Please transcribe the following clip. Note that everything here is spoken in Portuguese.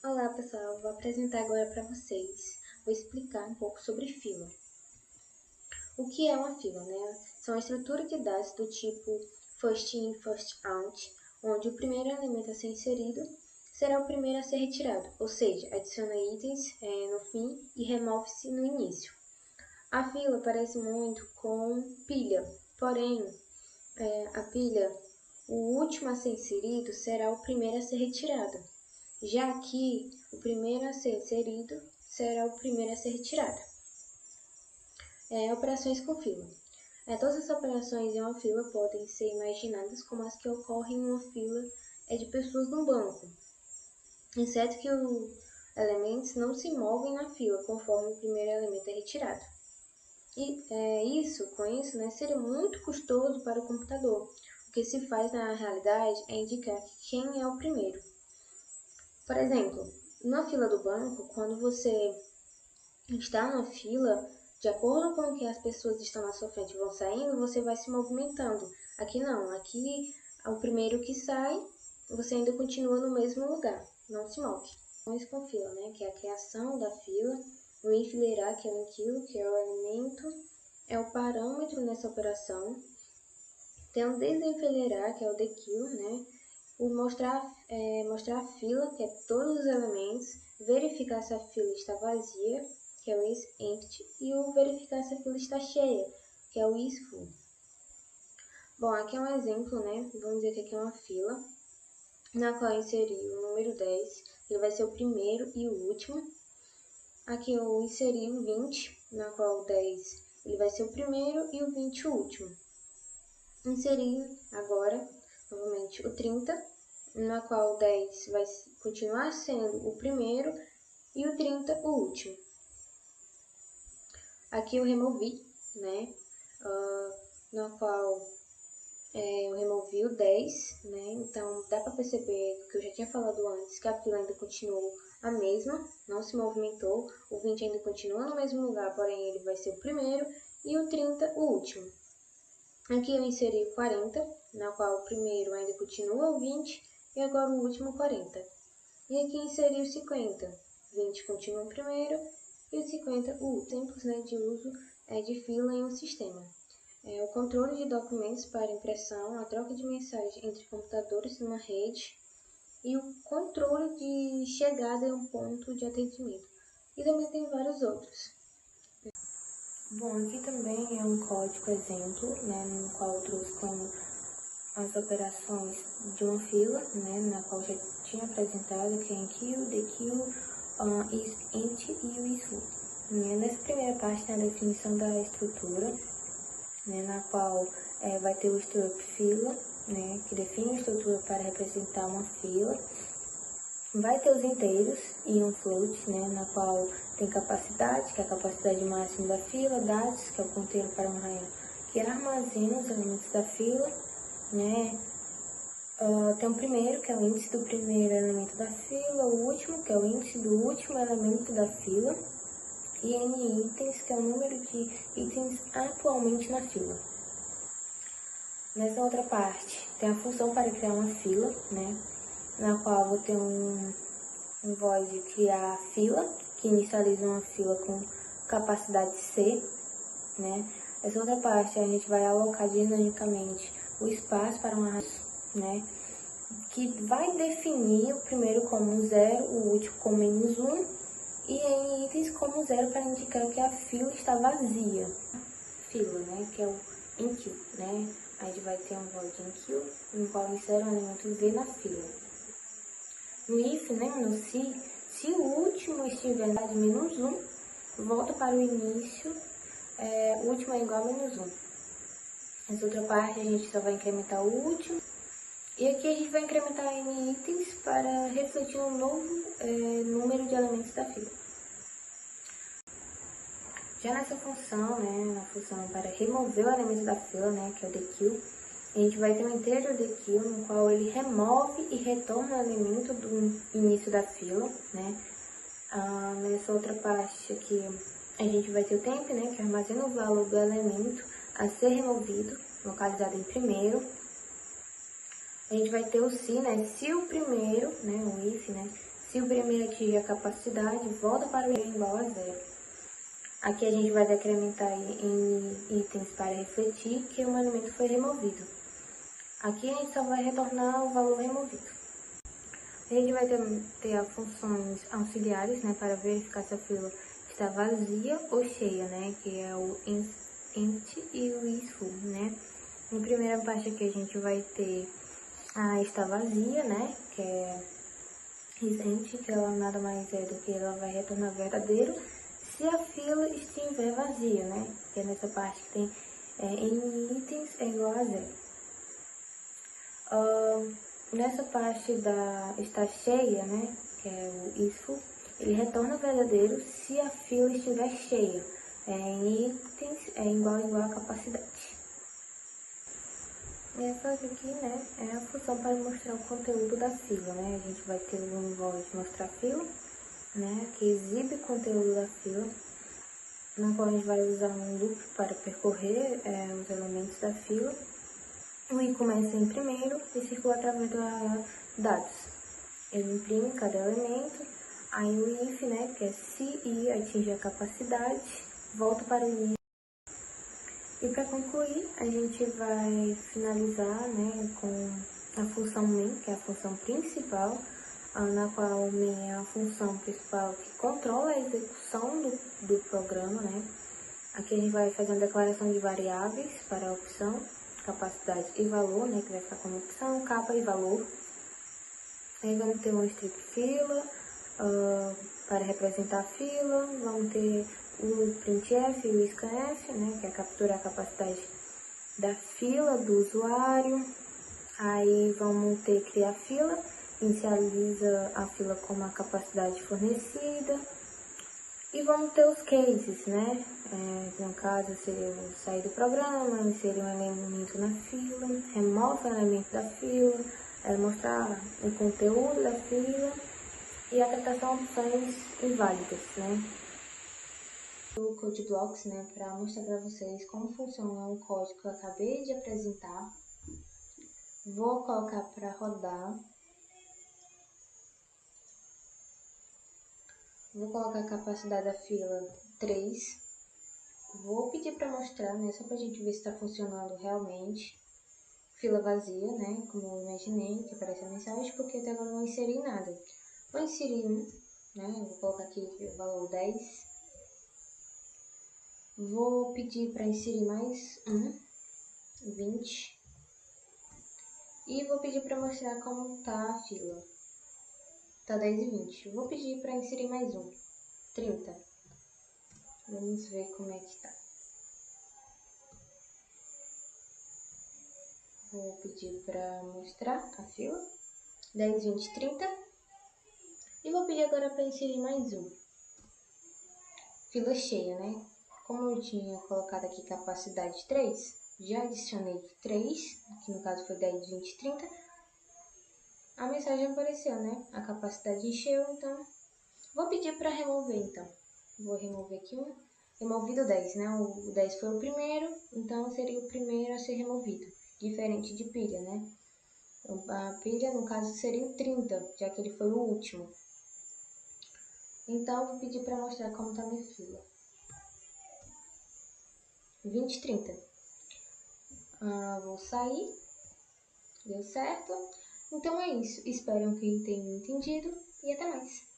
Olá pessoal, vou apresentar agora para vocês, vou explicar um pouco sobre fila. O que é uma fila, né? São a estrutura de dados do tipo first in, first out, onde o primeiro elemento a ser inserido será o primeiro a ser retirado, ou seja, adiciona itens no fim e remove-se no início. A fila parece muito com pilha, porém, a pilha, o último a ser inserido será o primeiro a ser retirado. Já aqui, o primeiro a ser inserido será o primeiro a ser retirado. Operações com fila. Todas as operações em uma fila podem ser imaginadas como as que ocorrem em uma fila de pessoas no banco, exceto que os elementos não se movem na fila conforme o primeiro elemento é retirado. E com isso, seria muito custoso para o computador. O que se faz na realidade é indicar quem é o primeiro. Por exemplo, na fila do banco, quando você está na fila, de acordo com o que as pessoas estão na sua frente vão saindo, você vai se movimentando. Aqui não, aqui o primeiro que sai, você ainda continua no mesmo lugar, não se move. Com fila, que é a criação da fila, o enfileirar, que é o enquilo, que é o elemento, é o parâmetro nessa operação. Tem o desenfileirar, que é o dequilo, o mostrar a fila, que é todos os elementos, verificar se a fila está vazia, que é o isEmpty, e o verificar se a fila está cheia, que é o isFull. Bom, aqui é um exemplo, Vamos dizer que aqui é uma fila, na qual eu inseri o número 10, ele vai ser o primeiro e o último. Aqui eu inseri o 20, na qual o 10 ele vai ser o primeiro e o 20 o último. Inseri agora, novamente, o 30, na qual o 10 vai continuar sendo o primeiro e o 30 o último. Aqui eu removi, na qual eu removi o 10, então dá para perceber que eu já tinha falado antes que a fila ainda continuou a mesma, não se movimentou, o 20 ainda continua no mesmo lugar, porém ele vai ser o primeiro e o 30 o último. Aqui eu inseri o 40, na qual o primeiro ainda continua o 20 e agora o último 40. E aqui inseri o 50, 20 continua o primeiro e o 50 o último. Exemplos de uso de fila em um sistema. O controle de documentos para impressão, a troca de mensagem entre computadores numa rede e o controle de chegada em um ponto de atendimento. E também tem vários outros. Bom, aqui também é um código exemplo, no qual eu trouxe como as operações de uma fila, na qual eu já tinha apresentado, que é enquilo, dequilo, isEmpty e o isFull. Nessa primeira parte tem a definição da estrutura, na qual vai ter o struct fila, que define a estrutura para representar uma fila. Vai ter os inteiros e um float, na qual tem capacidade, que é a capacidade máxima da fila, dados, que é o ponteiro para um array que armazena os elementos da fila, tem o primeiro, que é o índice do primeiro elemento da fila, o último, que é o índice do último elemento da fila, e N itens, que é o número de itens atualmente na fila. Nessa outra parte, tem a função para criar uma fila, na qual vou ter um void criar fila, que inicializa uma fila com capacidade C, Essa outra parte a gente vai alocar dinamicamente o espaço para uma array, que vai definir o primeiro como 0, o último como -1 e N itens como 0 para indicar que a fila está vazia. Fila, que é o enquilo, A gente vai ter um void enquilo, no qual insere um elemento V na fila. No if, no se o último estiver de -1, volta para o início, o último é igual a -1. Nessa outra parte a gente só vai incrementar o último, e aqui a gente vai incrementar N itens para refletir um novo número de elementos da fila. Já nessa função, na função para remover o elemento da fila, que é o dequilo, a gente vai ter um inteiro dequilo, no qual ele remove e retorna o elemento do início da fila, Nessa outra parte aqui, a gente vai ter o temp, que armazena o valor do elemento a ser removido, localizado em primeiro. A gente vai ter o se, se o primeiro, o if, Se o primeiro atingir a capacidade, volta para o igual a zero. Aqui a gente vai decrementar em itens para refletir que um elemento foi removido. Aqui a gente só vai retornar o valor removido. A gente vai ter as funções auxiliares, né, para verificar se a fila está vazia ou cheia, né, que é o empty e o isFull, né. Em primeira parte aqui a gente vai ter a está vazia, né, que é isEmpty, que ela nada mais é do que ela vai retornar verdadeiro se a fila estiver vazia, né, que é nessa parte que tem n itens é igual a zero. Nessa parte da está cheia, né, que é o isFull, ele retorna verdadeiro se a fila estiver cheia. Em itens é igual a capacidade. Essa aqui, né, é a função para mostrar o conteúdo da fila, né? A gente vai ter o invoice mostrar fila, né, que exibe o conteúdo da fila, na qual a gente vai usar um loop para percorrer os elementos da fila. O i começa em primeiro e circula através da dados. Ele imprime cada elemento, aí o if, né, que é se i atingir a capacidade, volta para o i. E para concluir, a gente vai finalizar, né, com a função main, que é a função principal, na qual o main é a função principal que controla a execução do programa, né. Aqui a gente vai fazer uma declaração de variáveis para a opção, capacidade e valor, né, que vai ficar como opção, capa e valor. Aí vamos ter um strip fila, para representar a fila, vamos ter o printf e o scanf, né, que é capturar a capacidade da fila do usuário. Aí vamos ter criar fila, inicializa a fila com a capacidade fornecida. E vamos ter os cases, né, no caso seria o sair do programa, inserir um elemento na fila, remove o elemento da fila, mostrar o conteúdo da fila e a tratação de opções inválidas, né. O Code Blocks, né, para mostrar para vocês como funciona um código que eu acabei de apresentar. Vou colocar para rodar. Vou colocar a capacidade da fila 3. Vou pedir para mostrar, né, só para a gente ver se está funcionando realmente. Fila vazia, né, como eu imaginei, que aparece a mensagem, porque até agora não inseri nada. Vou inserir um, né, vou colocar aqui o valor 10. Vou pedir para inserir mais um, 20. E vou pedir para mostrar como está a fila. Tá 10 e 20. Vou pedir para inserir mais um, 30. Vamos ver como é que tá. Vou pedir para mostrar a fila. 10, 20, 30. E vou pedir agora para inserir mais um. Fila cheia, né? Como eu tinha colocado aqui capacidade 3, já adicionei 3, que no caso foi 10, 20, 30. A mensagem apareceu, né? A capacidade encheu, então vou pedir para remover, então. Vou remover aqui um. Removido 10, né? O 10 foi o primeiro, então seria o primeiro a ser removido. Diferente de pilha, né? A pilha, no caso, seria o 30, já que ele foi o último. Então, vou pedir para mostrar como está minha fila. 20, 30. Vou sair. Deu certo. Então é isso. Espero que tenham entendido e até mais.